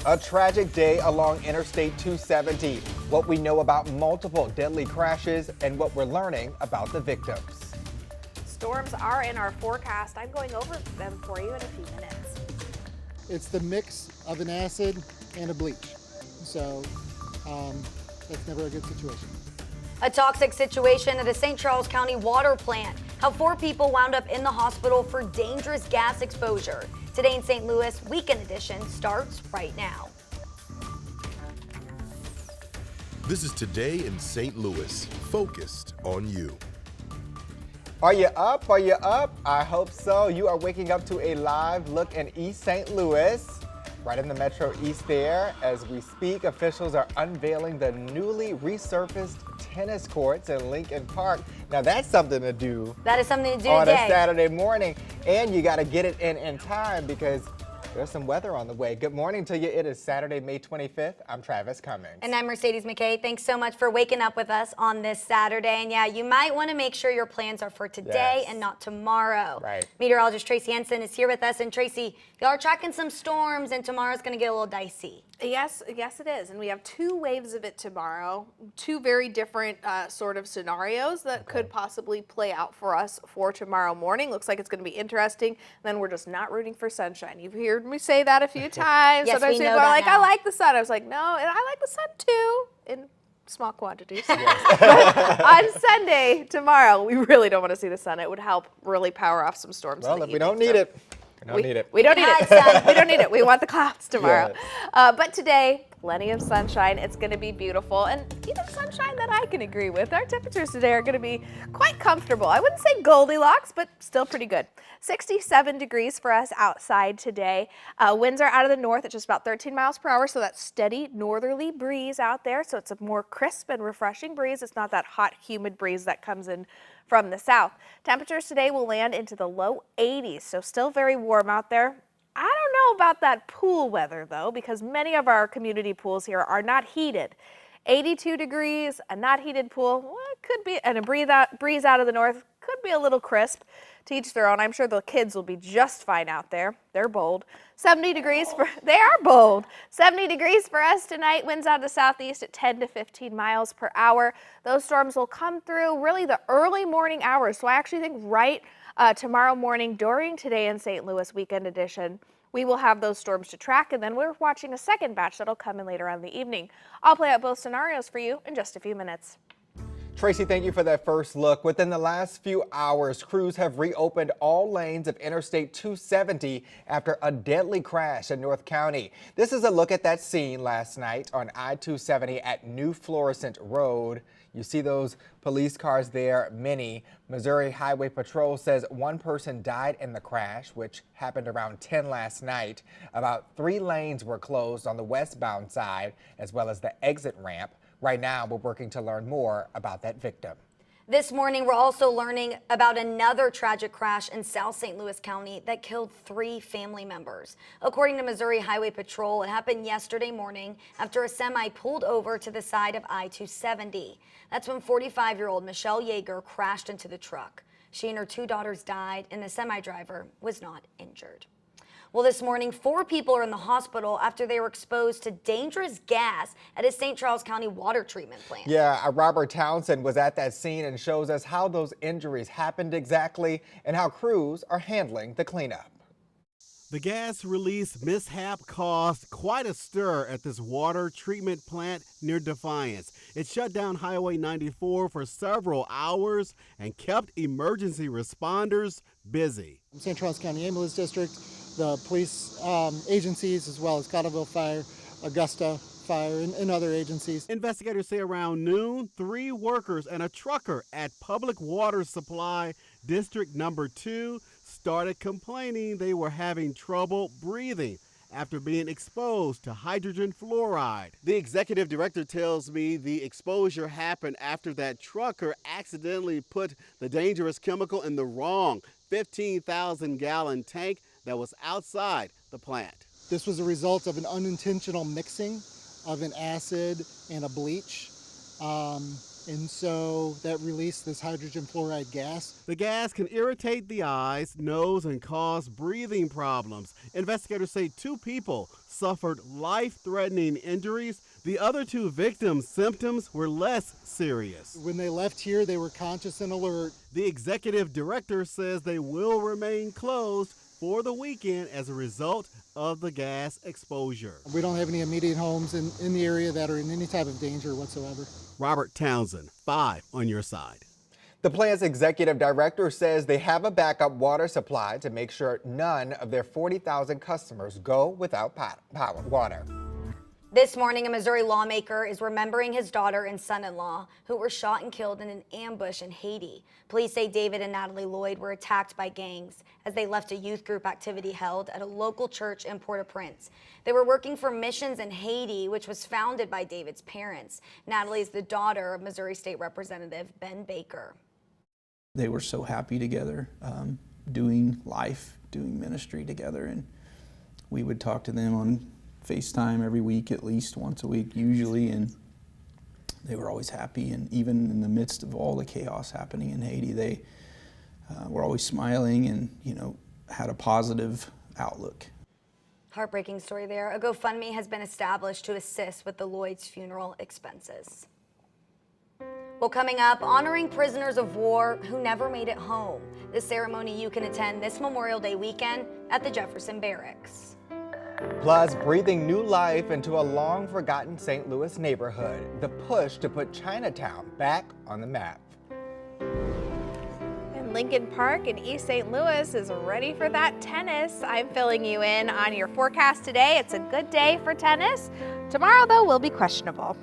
A tragic day along Interstate 270. What we know about multiple deadly crashes and what we're learning about the victims. Storms are in our forecast. I'm going over them for you in a few minutes. It's the mix of an acid and a bleach. So that's never a good situation. A toxic situation at a St. Charles County water plant. How 4 people wound up in the hospital for dangerous gas exposure. Today in St. Louis, Weekend Edition starts right now. This is Today in St. Louis, focused on you. Are you up? Are you up? I hope so. You are waking up to a live look in East St. Louis, right in the Metro East there. As we speak, officials are unveiling the newly resurfaced tennis courts in Lincoln Park. Now that's something to do. That is something to do on today. a Saturday morning. And you got to get it in time because there's some weather on the way. Good morning to you. It is Saturday, May 25th. I'm Travis Cummings. And I'm Mercedes McKay. Thanks so much for waking up with us on this Saturday. And yeah, you might want to make sure your plans are for today and not tomorrow. Right. Meteorologist Tracy Henson is here with us. And Tracy, y'all are tracking some storms and tomorrow's going to get a little dicey. Yes, it is. And we have 2 waves of it tomorrow. 2 very different sort of scenarios that could possibly play out for us for tomorrow morning. Looks like it's going to be interesting. And then we're just not rooting for sunshine. You've heard me say that a few times. Yes, Sometimes we people know are that like, now. I like the sun. I was like, no, and I like the sun too, in small quantities. But on Sunday, tomorrow, we really don't want to see the sun. It would help really power off some storms. Well, in the if we don't evening, need so it, we don't need it. we don't need it. Sun. We don't need it. We want the clouds tomorrow. Yes. But today, plenty of sunshine. It's going to be beautiful, and even sunshine that I can agree with. Our temperatures today are going to be quite comfortable. I wouldn't say Goldilocks, but still pretty good. 67 degrees for us outside today. Winds are out of the north at just about 13 miles per hour, so that steady northerly breeze out there. So it's a more crisp and refreshing breeze. It's not that hot, humid breeze that comes in from the south. Temperatures today will land into the low 80s, so still very warm out there. I don't know about that pool weather though, because many of our community pools here are not heated. 82 degrees, a not heated pool, well, it could be, and a breeze out of the north could be a little crisp. To each their own. I'm sure the kids will be just fine out there. They're bold. 70 degrees they are bold. 70 degrees for us tonight. Winds out of the southeast at 10 to 15 miles per hour. Those storms will come through really the early morning hours. So I actually think right tomorrow morning during Today in St. Louis Weekend Edition, we will have those storms to track, and then we're watching a second batch that'll come in later on in the evening. I'll play out both scenarios for you in just a few minutes. Tracy, thank you for that first look. Within the last few hours, crews have reopened all lanes of Interstate 270 after a deadly crash in North County. This is a look at that scene last night on I-270 at New Florissant Road. You see those police cars there, many. Missouri Highway Patrol says 1 person died in the crash, which happened around 10 last night. About 3 lanes were closed on the westbound side, as well as the exit ramp. Right now, we're working to learn more about that victim. This morning, we're also learning about another tragic crash in South St. Louis County that killed 3 family members. According to Missouri Highway Patrol, it happened yesterday morning after a semi pulled over to the side of I-270. That's when 45-year-old Michelle Yeager crashed into the truck. She and her 2 daughters died, and the semi-driver was not injured. Well, this morning, 4 people are in the hospital after they were exposed to dangerous gas at a St. Charles County water treatment plant. Yeah, Robert Townsend was at that scene and shows us how those injuries happened exactly and how crews are handling the cleanup. The gas release mishap caused quite a stir at this water treatment plant near Defiance. It shut down Highway 94 for several hours and kept emergency responders busy. St. Charles County Ambulance District, the police agencies, as well as Cottleville Fire, Augusta Fire, and other agencies. Investigators say around noon, 3 workers and a trucker at Public Water Supply District Number 2 started complaining they were having trouble breathing after being exposed to hydrogen fluoride. The executive director tells me the exposure happened after that trucker accidentally put the dangerous chemical in the wrong 15,000-gallon tank that was outside the plant. This was a result of an unintentional mixing of an acid and a bleach. And so that released this hydrogen fluoride gas. The gas can irritate the eyes, nose, and cause breathing problems. Investigators say 2 people suffered life-threatening injuries. The other 2 victims' symptoms were less serious. When they left here, they were conscious and alert. The executive director says they will remain closed for the weekend as a result of the gas exposure. We don't have any immediate homes in the area that are in any type of danger whatsoever. Robert Townsend, 5 on your side. The plant's executive director says they have a backup water supply to make sure none of their 40,000 customers go without water. This morning, a Missouri lawmaker is remembering his daughter and son-in-law who were shot and killed in an ambush in Haiti. Police say David and Natalie Lloyd were attacked by gangs as they left a youth group activity held at a local church in Port-au-Prince. They were working for Missions in Haiti, which was founded by David's parents. Natalie is the daughter of Missouri State Representative Ben Baker. They were so happy together, doing life, doing ministry together, and we would talk to them on FaceTime every week, at least once a week usually, and they were always happy. And even in the midst of all the chaos happening in Haiti, they were always smiling and, had a positive outlook. Heartbreaking story there. A GoFundMe has been established to assist with the Lloyd's funeral expenses. Well, coming up, honoring prisoners of war who never made it home. This ceremony you can attend this Memorial Day weekend at the Jefferson Barracks. Plus, breathing new life into a long-forgotten St. Louis neighborhood, the push to put Chinatown back on the map. And Lincoln Park in East St. Louis is ready for that tennis. I'm filling you in on your forecast today. It's a good day for tennis. Tomorrow, though, will be questionable.